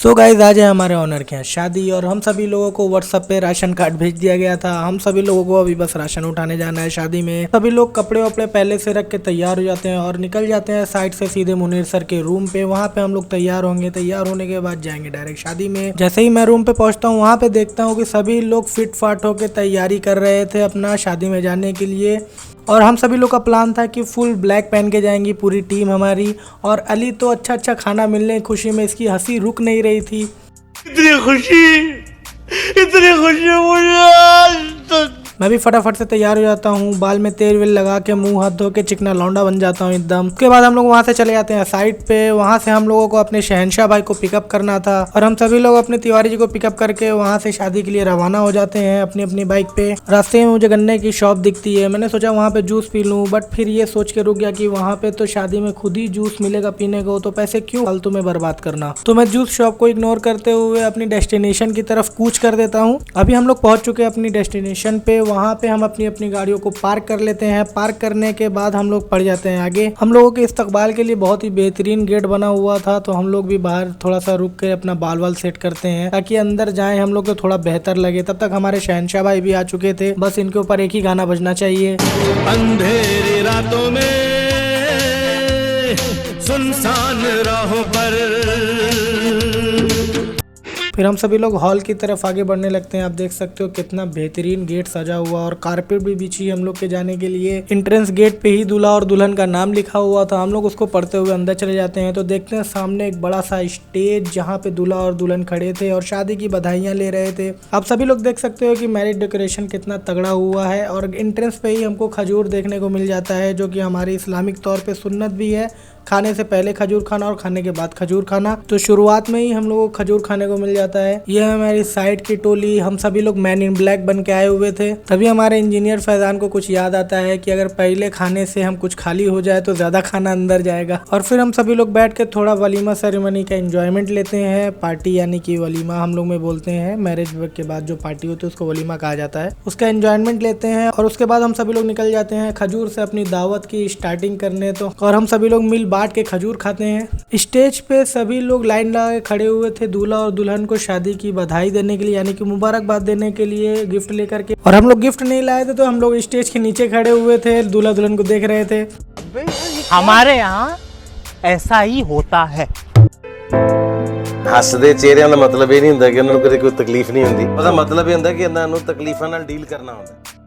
So guys आज है हमारे ऑनर के यहाँ शादी और हम सभी लोगों को व्हाट्सएप पे राशन कार्ड भेज दिया गया था। हम सभी लोगों को अभी बस राशन उठाने जाना है शादी में। सभी लोग कपड़े वपड़े पहले से रख के तैयार हो जाते हैं और निकल जाते हैं साइड से सीधे मुनीर सर के रूम पे। वहाँ पे हम लोग तैयार होंगे, तैयार होने के बाद जाएंगे डायरेक्ट शादी में। जैसे ही मैं रूम पे पहुंचता हूँ वहाँ पे देखता हूँ कि सभी लोग फिट फाट होकर तैयारी कर रहे थे अपना शादी में जाने के लिए। और हम सभी लोग का प्लान था कि फुल ब्लैक पहन के जाएंगी पूरी टीम हमारी। और अली तो अच्छा खाना मिलने की खुशी में इसकी हंसी रुक नहीं रही थी। इतनी खुशी मुझे आज तक। मैं भी फटाफट से तैयार हो जाता हूँ, बाल में तेल वेल लगा के मुंह हाथ धो के चिकना लौंडा बन जाता हूँ एकदम। उसके बाद हम लोग वहाँ से चले जाते हैं साइड पे। वहाँ से हम लोगों को अपने शहनशाह भाई को पिकअप करना था और हम सभी लोग अपने तिवारी जी को पिकअप करके वहाँ से शादी के लिए रवाना हो जाते हैं अपनी अपनी बाइक पे। रास्ते में मुझे गन्ने की शॉप दिखती है, मैंने सोचा वहाँ पे जूस पी लूँ, बट फिर ये सोच के रुक गया कि वहाँ पे तो शादी में खुद ही जूस मिलेगा पीने को, तो पैसे क्यों फालतू में बर्बाद करना। तो मैं जूस शॉप को इग्नोर करते हुए अपनी डेस्टिनेशन की तरफ कूच कर देता हूँ। अभी हम लोग पहुंच चुके हैं अपनी डेस्टिनेशन पे। वहाँ पे हम अपनी गाड़ियों को पार्क कर लेते हैं। पार्क करने के बाद हम लोग पड़ जाते हैं आगे। हम लोगों के इस्तकबाल के लिए बहुत ही बेहतरीन गेट बना हुआ था, तो हम लोग भी बाहर थोड़ा सा रुक के अपना बाल वाल सेट करते हैं ताकि अंदर जाएं हम लोग को थोड़ा बेहतर लगे। तब तक हमारे शहनशाह भाई भी आ चुके थे, बस इनके ऊपर एक ही गाना बजना चाहिए। अंधेरी रातों में सुनसान राहों पर। फिर हम सभी लोग हॉल की तरफ आगे बढ़ने लगते हैं। आप देख सकते हो कितना बेहतरीन गेट सजा हुआ और कारपेट भी बिछी हम लोग के जाने के लिए। एंट्रेंस गेट पे ही दूल्हा और दुल्हन का नाम लिखा हुआ था। हम लोग उसको पढ़ते हुए अंदर चले जाते हैं तो देखते हैं सामने एक बड़ा सा स्टेज जहाँ पे दूल्हा और दुल्हन खड़े थे और शादी की बधाइयाँ ले रहे थे। आप सभी लोग देख सकते हो कि मैरिज डेकोरेशन कितना तगड़ा हुआ है और एंट्रेंस पे ही हमको खजूर देखने को मिल जाता है, जो कि हमारी इस्लामिक तौर पे सुन्नत भी है। खाने से पहले खजूर खाना और खाने के बाद खजूर खाना, तो शुरुआत में ही हम लोगों को खजूर खाने को मिल जाता है। यह हमारी साइड की टोली, हम सभी लोग मैन इन ब्लैक बन के आए हुए थे। तभी हमारे इंजीनियर फैजान को कुछ याद आता है कि अगर पहले खाने से हम कुछ खाली हो जाए तो ज्यादा खाना अंदर जाएगा। और फिर हम सभी लोग बैठ के थोड़ा वलीमा सेरेमनी का एंजॉयमेंट लेते हैं। पार्टी यानी कि वलीमा हम लोग में बोलते हैं, मैरिज के बाद जो पार्टी होती है उसको वलीमा कहा जाता है। उसका एंजॉयमेंट लेते हैं और उसके बाद हम सभी लोग निकल जाते हैं खजूर से अपनी दावत की स्टार्टिंग करने। तो और हम सभी लोग मिल बांट के खजूर खाते हैं। स्टेज पे सभी लोग लाइन लगा के खड़े हुए थे दूल्हा और दुल्हन को शादी की बधाई देने के लिए, यानी कि मुबारकबाद देने के लिए गिफ्ट लेकर के। और हम लोग गिफ्ट नहीं लाए थे तो हम लोग स्टेज के नीचे खड़े हुए थे, दूल्हा दुल्हन को देख रहे थे। हमारे यहाँ ऐसा ही होता है। ਹੱਸਦੇ ਚਿਹਰਿਆਂ ਦਾ ਮਤਲਬ ਇਹ ਨਹੀਂ ਹੁੰਦਾ ਕਿ ਉਹਨਾਂ ਨੂੰ ਕਦੇ ਕੋਈ ਤਕਲੀਫ ਨਹੀਂ ਹੁੰਦੀ। ਉਹਦਾ ਮਤਲਬ ਇਹ ਹੁੰਦਾ ਕਿ ਇਹਨਾਂ ਨੂੰ ਤਕਲੀਫਾਂ ਨਾਲ ਡੀਲ ਕਰਨਾ ਹੁੰਦਾ।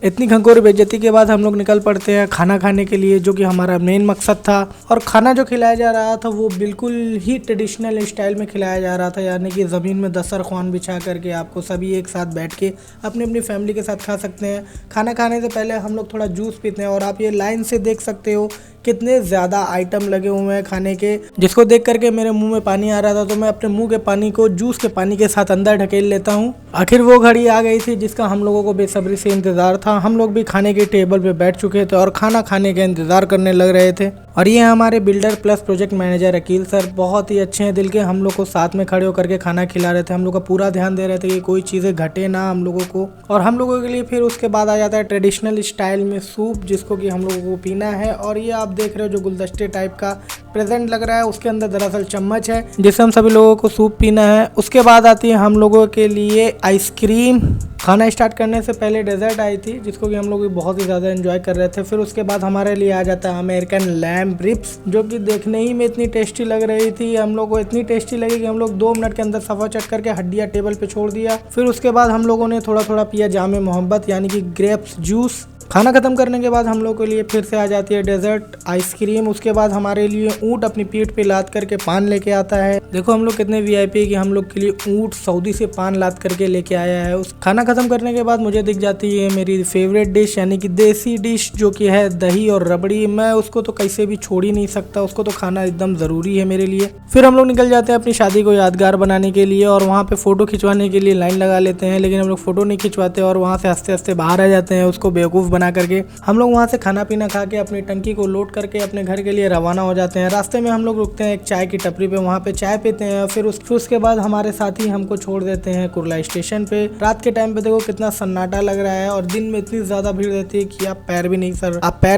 इतनी घंघोर बेइज्जती के बाद हम लोग निकल पड़ते हैं खाना खाने के लिए, जो कि हमारा मेन मकसद था। और खाना जो खिलाया जा रहा था वो बिल्कुल ही ट्रेडिशनल स्टाइल में खिलाया जा रहा था, यानी कि ज़मीन में दस्तरख्वान बिछा करके आपको सभी एक साथ बैठ के अपनी अपनी फैमिली के साथ खा सकते हैं। खाना खाने से पहले हम लोग थोड़ा जूस पीते हैं और आप ये लाइन से देख सकते हो कितने ज़्यादा आइटम लगे हुए हैं खाने के, जिसको देख करके मेरे मुंह में पानी आ रहा था। तो मैं अपने मुंह के पानी को जूस के पानी के साथ अंदर ढकेल लेता हूँ। आखिर वो घड़ी आ गई थी जिसका हम लोगों को बेसब्री से इंतज़ार था। हम लोग भी खाने के टेबल पे बैठ चुके थे और खाना खाने का इंतज़ार करने लग रहे थे। और ये हमारे builder plus project manager Akeel sir, बहुत ही अच्छे हैं दिल के। हम लोग को साथ में खड़े होकर के खाना खिला रहे थे, हम लोग का पूरा ध्यान दे रहे थे कि कोई चीज़ें घटे ना हम लोगों को। और हम लोगों के लिए फिर उसके बाद आ जाता है ट्रेडिशनल स्टाइल में सूप, जिसको कि हम लोगों को पीना है। और ये आप देख रहे हो जो गुलदस्ते टाइप का प्रेजेंट लग रहा है, उसके अंदर दरअसल चम्मच है जिससे हम सभी लोगों को सूप पीना है। उसके बाद आती है हम लोगों के लिए आइसक्रीम। खाना स्टार्ट करने से पहले डेजर्ट आई थी जिसको कि हम लोग बहुत ही ज़्यादा एंजॉय कर रहे थे। फिर उसके बाद हमारे लिए आ जाता है अमेरिकन लैम्ब रिब्स, जो कि देखने ही में इतनी टेस्टी लग रही थी। हम लोग को इतनी टेस्टी लगी कि हम लोग 2 मिनट के अंदर सफा चट करके हड्डियाँ टेबल पे छोड़ दिया। फिर उसके बाद हम लोगों ने थोड़ा थोड़ा पिया जामे मोहब्बत, यानी कि ग्रेप्स जूस। खाना खत्म करने के बाद हम लोग के लिए फिर से आ जाती है डेजर्ट आइसक्रीम। उसके बाद हमारे लिए ऊँट अपनी पीठ पे लाद करके पान लेके आता है। देखो हम लोग कितने वीआईपी है कि हम लोग के लिए ऊँट सऊदी से पान लाद करके लेके आया है। उस खाना खत्म करने के बाद मुझे दिख जाती है मेरी फेवरेट डिश, यानी कि देसी डिश, जो कि है दही और रबड़ी। मैं उसको तो कैसे भी छोड़ ही नहीं सकता, उसको तो खाना एकदम ज़रूरी है मेरे लिए। फिर हम लोग निकल जाते हैं अपनी शादी को यादगार बनाने के लिए और वहाँ पे फ़ोटो खिंचवाने के लिए लाइन लगा लेते हैं, लेकिन हम लोग फ़ोटो नहीं खिंचवाते और वहाँ से हंसते हंसते बाहर आ जाते हैं उसको बेवकूफ़ बना करके हम लोग वहाँ से खाना पीना खा के अपनी टंकी को लोड करके अपने घर के लिए रवाना हो जाते हैं। रास्ते में हम लोग रुकते हैं एक चाय की टपरी पे, वहाँ पे चाय पीते हैं। फिर उसके बाद हमारे साथी हमको छोड़ देते हैं कुर्ला स्टेशन पे। रात के टाइम पे देखो कितना सन्नाटा लग रहा है और दिन में इतनी ज्यादा भीड़ रहती है कि आप पैर भी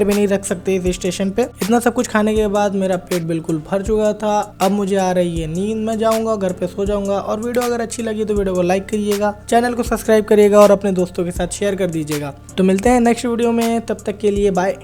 नहीं रख सकते इस स्टेशन पे। इतना सब कुछ खाने के बाद मेरा पेट बिल्कुल भर चुका था। अब मुझे आ रही है नींद, मैं जाऊंगा घर पे सो जाऊंगा। और वीडियो अगर अच्छी लगी तो वीडियो को लाइक करिएगा, चैनल को सब्सक्राइब करिएगा और अपने दोस्तों के साथ शेयर कर दीजिएगा। तो मिलते हैं नेक्स्ट वीडियो में, तब तक के लिए बाय।